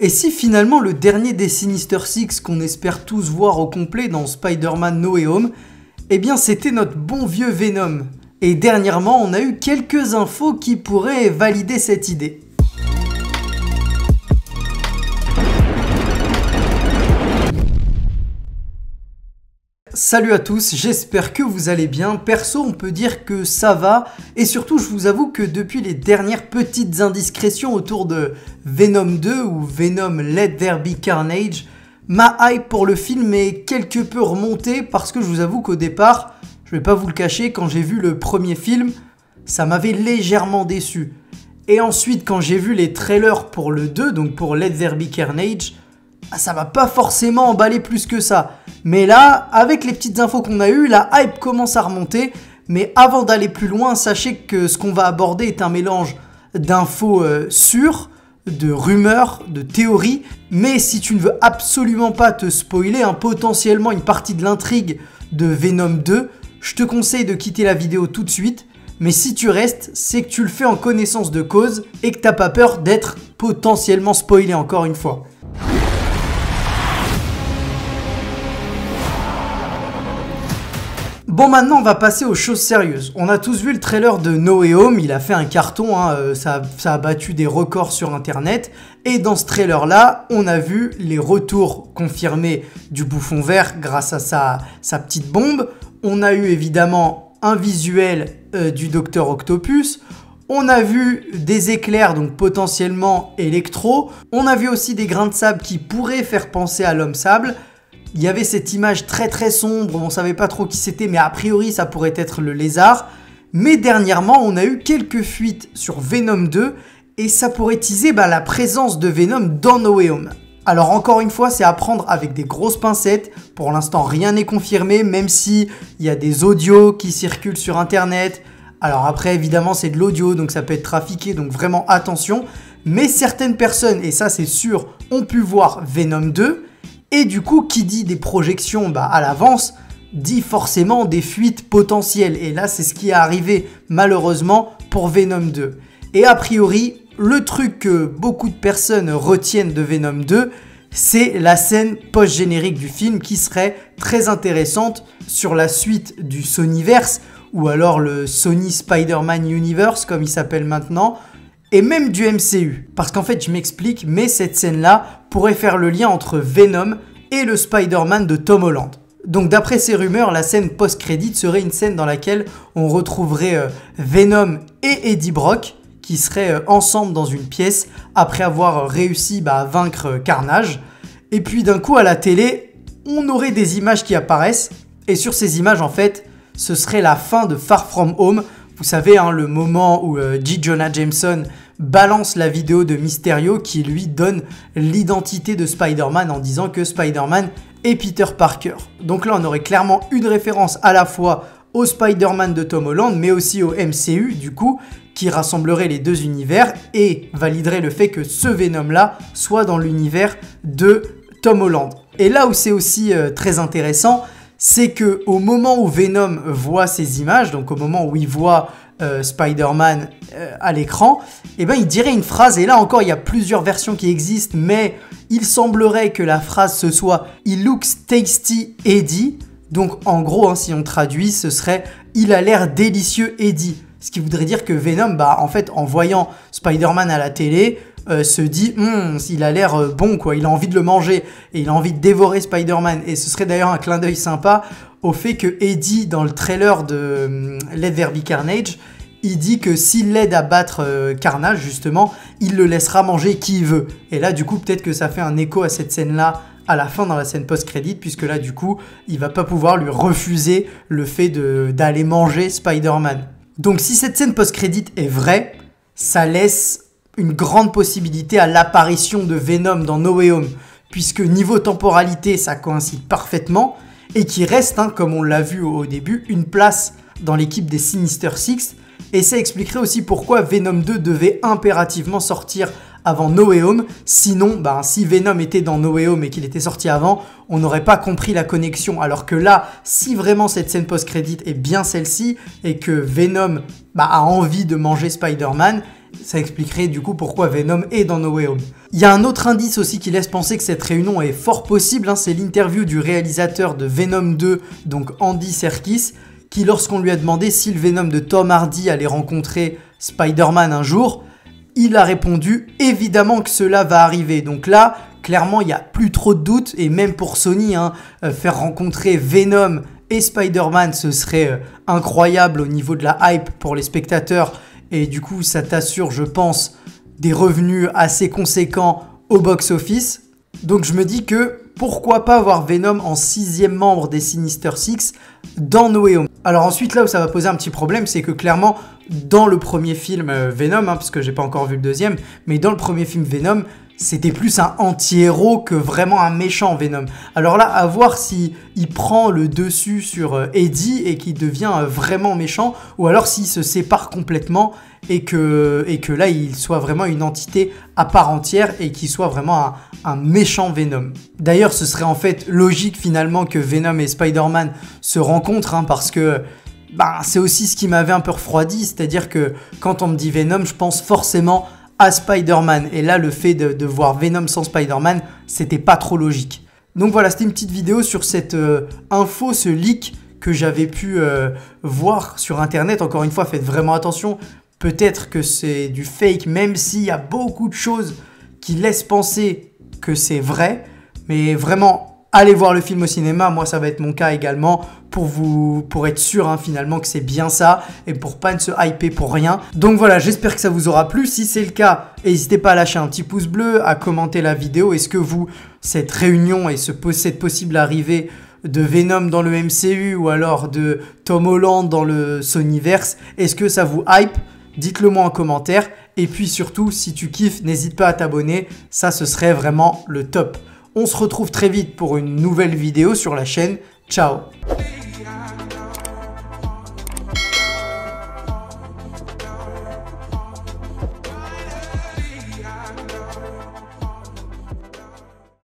Et si finalement le dernier des Sinister Six qu'on espère tous voir au complet dans Spider-Man No Way Home, eh bien c'était notre bon vieux Venom. Et dernièrement, on a eu quelques infos qui pourraient valider cette idée. Salut à tous, j'espère que vous allez bien. Perso, on peut dire que ça va. Et surtout, je vous avoue que depuis les dernières petites indiscrétions autour de Venom 2 ou Venom Let There Be Carnage, ma hype pour le film est quelque peu remontée parce que je vous avoue qu'au départ, je vais pas vous le cacher, quand j'ai vu le premier film, ça m'avait légèrement déçu. Et ensuite, quand j'ai vu les trailers pour le 2, donc pour Let There Be Carnage, ça m'a pas forcément emballé plus que ça. Mais là, avec les petites infos qu'on a eues, la hype commence à remonter. Mais avant d'aller plus loin, sachez que ce qu'on va aborder est un mélange d'infos sûres, de rumeurs, de théories. Mais si tu ne veux absolument pas te spoiler potentiellement une partie de l'intrigue de Venom 2, je te conseille de quitter la vidéo tout de suite. Mais si tu restes, c'est que tu le fais en connaissance de cause et que t'as pas peur d'être potentiellement spoilé encore une fois. Bon, maintenant on va passer aux choses sérieuses. On a tous vu le trailer de No Way Home, il a fait un carton, ça a battu des records sur internet. Et dans ce trailer là, on a vu les retours confirmés du Bouffon Vert grâce à sa petite bombe. On a eu évidemment un visuel du Docteur Octopus. On a vu des éclairs, donc potentiellement électro. On a vu aussi des grains de sable qui pourraient faire penser à l'homme sable. Il y avait cette image très sombre, on ne savait pas trop qui c'était, mais a priori ça pourrait être le lézard. Mais dernièrement, on a eu quelques fuites sur Venom 2 et ça pourrait teaser la présence de Venom dans No Way Home. Alors encore une fois, c'est à prendre avec des grosses pincettes. Pour l'instant, rien n'est confirmé, même si il y a des audios qui circulent sur internet. Alors après, évidemment, c'est de l'audio, donc ça peut être trafiqué, donc vraiment attention. Mais certaines personnes, et ça c'est sûr, ont pu voir Venom 2. Et du coup, qui dit des projections à l'avance, dit forcément des fuites potentielles. Et là, c'est ce qui est arrivé malheureusement pour Venom 2. Et a priori, le truc que beaucoup de personnes retiennent de Venom 2, c'est la scène post-générique du film qui serait très intéressante sur la suite du Sonyverse, ou alors le Sony Spider-Man Universe comme il s'appelle maintenant, et même du MCU. Parce qu'en fait, je m'explique, mais cette scène-là pourrait faire le lien entre Venom et le Spider-Man de Tom Holland. Donc d'après ces rumeurs, la scène post-crédit serait une scène dans laquelle on retrouverait Venom et Eddie Brock, qui seraient ensemble dans une pièce après avoir réussi à vaincre Carnage. Et puis d'un coup, à la télé, on aurait des images qui apparaissent. Et sur ces images, en fait, ce serait la fin de Far From Home. Vous savez, le moment où J. Jonah Jameson balance la vidéo de Mysterio qui lui donne l'identité de Spider-Man en disant que Spider-Man est Peter Parker. Donc là, on aurait clairement une référence à la fois au Spider-Man de Tom Holland, mais aussi au MCU, du coup, qui rassemblerait les deux univers et validerait le fait que ce Venom-là soit dans l'univers de Tom Holland. Et là où c'est aussi très intéressant, c'est que au moment où Venom voit ces images, donc au moment où il voit Spider-Man à l'écran, il dirait une phrase, et là encore il y a plusieurs versions qui existent, mais il semblerait que la phrase ce soit « He looks tasty, Eddie », donc en gros, si on traduit, ce serait « Il a l'air délicieux, Eddie ». Ce qui voudrait dire que Venom, en fait, en voyant Spider-Man à la télé, se dit il a l'air bon, quoi. Il a envie de le manger et il a envie de dévorer Spider-Man. Et ce serait d'ailleurs un clin d'œil sympa au fait que Eddie, dans le trailer de Let There Be Carnage, il dit que s'il l'aide à battre Carnage, justement, il le laissera manger qui il veut. Et là, du coup, peut-être que ça fait un écho à cette scène-là à la fin dans la scène post-crédit, puisque là, du coup, il va pas pouvoir lui refuser le fait d'aller manger Spider-Man. Donc si cette scène post-crédit est vraie, ça laisse une grande possibilité à l'apparition de Venom dans No Way Home, puisque niveau temporalité, ça coïncide parfaitement, et qu'il reste, comme on l'a vu au début, une place dans l'équipe des Sinister Six, et ça expliquerait aussi pourquoi Venom 2 devait impérativement sortir avant No Way Home. Sinon, si Venom était dans No Way Home et qu'il était sorti avant, on n'aurait pas compris la connexion. Alors que là, si vraiment cette scène post-crédit est bien celle-ci et que Venom a envie de manger Spider-Man, Ça expliquerait du coup pourquoi Venom est dans No Way Home. Il y a un autre indice aussi qui laisse penser que cette réunion est fort possible, hein, c'est l'interview du réalisateur de Venom 2, donc Andy Serkis, qui lorsqu'on lui a demandé si le Venom de Tom Hardy allait rencontrer Spider-Man un jour, il a répondu évidemment que cela va arriver. Donc là, clairement, il n'y a plus trop de doutes, et même pour Sony, hein, faire rencontrer Venom et Spider-Man, ce serait incroyable au niveau de la hype pour les spectateurs, et du coup, ça t'assure, je pense, des revenus assez conséquents au box-office. Donc je me dis que pourquoi pas avoir Venom en 6e membre des Sinister Six dans No Way Home. Alors ensuite, là où ça va poser un petit problème, c'est que clairement, dans le premier film Venom, hein, parce que j'ai pas encore vu le deuxième, mais dans le premier film Venom, c'était plus un anti-héros que vraiment un méchant Venom. Alors là, à voir si il prend le dessus sur Eddie et qu'il devient vraiment méchant, ou alors s'il se sépare complètement et que là, il soit vraiment une entité à part entière et qu'il soit vraiment un méchant Venom. D'ailleurs, ce serait en fait logique finalement que Venom et Spider-Man se rencontrent, hein, parce que c'est aussi ce qui m'avait un peu refroidi, c'est-à-dire que quand on me dit Venom, je pense forcément à Spider-Man. Et là, le fait de voir Venom sans Spider-Man, c'était pas trop logique. Donc voilà, c'était une petite vidéo sur cette info, ce leak que j'avais pu voir sur Internet. Encore une fois, faites vraiment attention. Peut-être que c'est du fake, même s'il y a beaucoup de choses qui laissent penser que c'est vrai. Mais vraiment, allez voir le film au cinéma. Moi, ça va être mon cas également, pour être sûr, hein, finalement, que c'est bien ça et pour pas se hyper pour rien. Donc voilà, j'espère que ça vous aura plu. Si c'est le cas, n'hésitez pas à lâcher un petit pouce bleu, à commenter la vidéo. Est-ce que vous, cette réunion et cette possible arrivée de Venom dans le MCU ou alors de Tom Holland dans le Sonyverse, est-ce que ça vous hype? Dites-le moi en commentaire. Et puis surtout, si tu kiffes, n'hésite pas à t'abonner. Ça, ce serait vraiment le top. On se retrouve très vite pour une nouvelle vidéo sur la chaîne. Ciao!